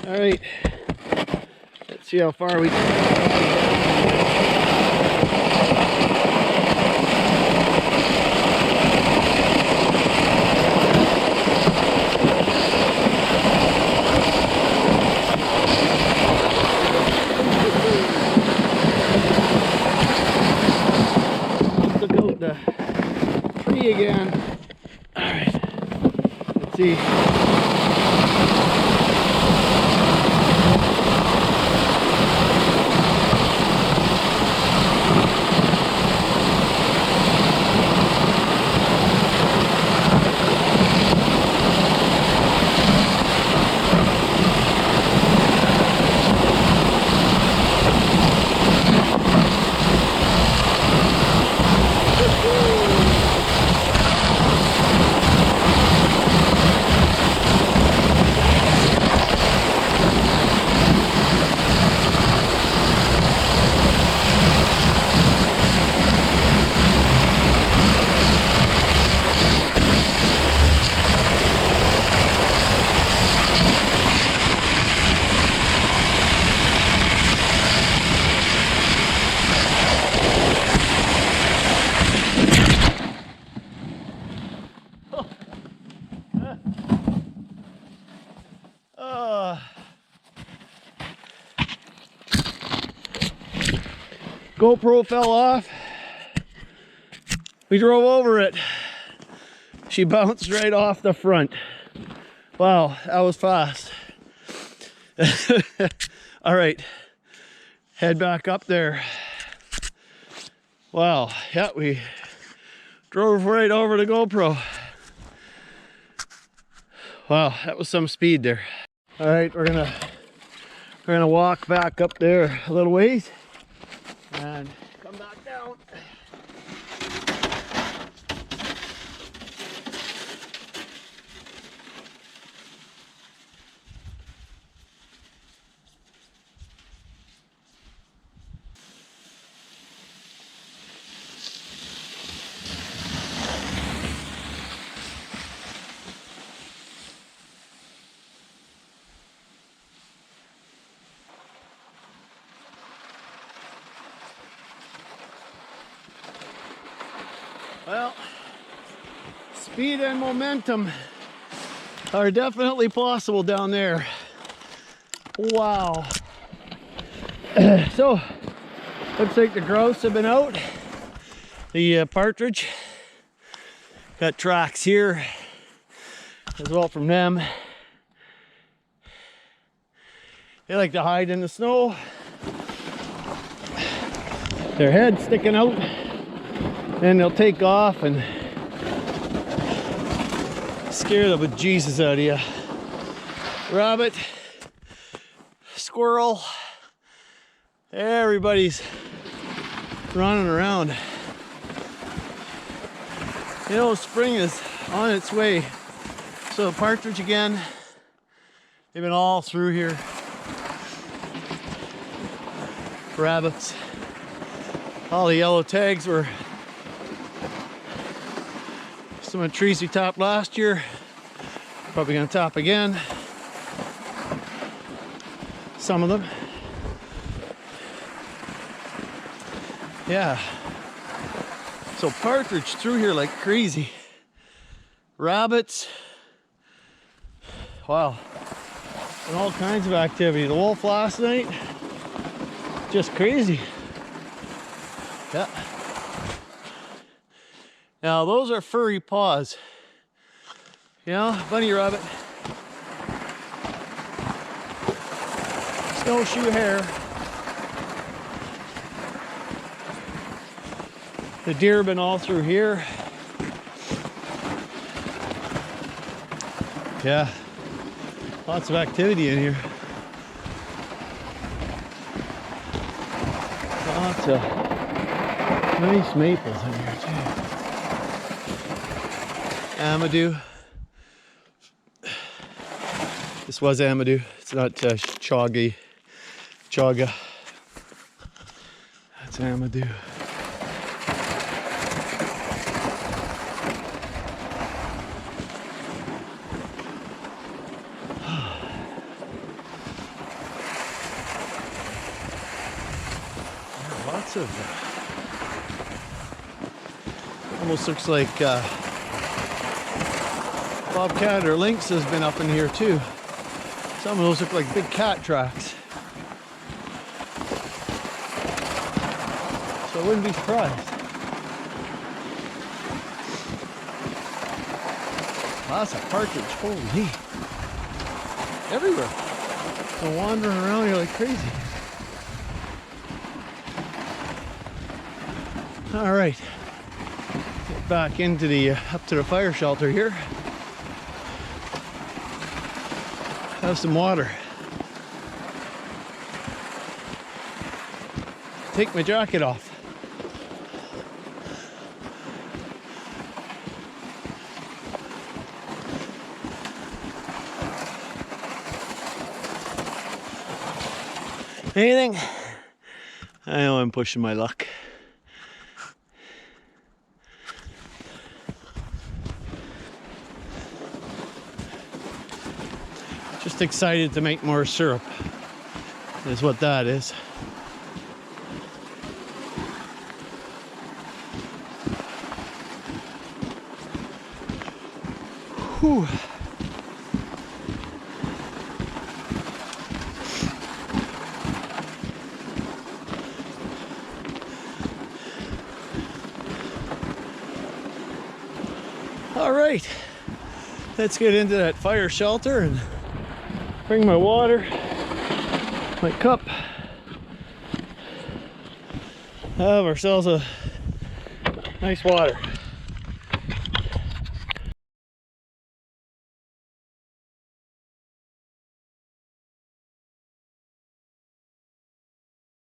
All right, let's see how far we can. The tree again. All right, let's see. GoPro fell off. We drove over it. She bounced right off the front. Wow, that was fast. All right, head back up there. Wow, yeah, we drove right over the GoPro. Wow, that was some speed there. All right, we're gonna walk back up there a little ways and come back down. Well, speed and momentum are definitely possible down there. Wow. So, looks like the grouse have been out. The partridge. Got tracks here as well from them. They like to hide in the snow. Their head sticking out. And they'll take off and scare the bejesus out of you. Rabbit, squirrel, everybody's running around. You know, spring is on its way. So partridge again, they've been all through here. Rabbits, all the yellow tags were some of the trees we topped last year. Probably gonna top again. Some of them. Yeah. So partridge through here like crazy. Rabbits. Wow. And all kinds of activity. The wolf last night. Just crazy. Yeah. Now those are furry paws. You know, bunny rabbit. Snowshoe hare. The deer have been all through here. Yeah, lots of activity in here. Lots of nice maples in here too. Amadou. This was Amadou. It's not Chaga. That's Amadou. massive. Almost looks like bobcat or lynx has been up in here too. Some of those look like big cat tracks. So I wouldn't be surprised. Lots of partridge, holy. Everywhere. They're wandering around here like crazy. All right. Get back into the, up to the fire shelter here. Have some water. Take my jacket off. Anything? I know I'm pushing my luck. Just excited to make more syrup, is what that is. Whew. All right, let's get into that fire shelter and bring my water, my cup. Have ourselves a nice water.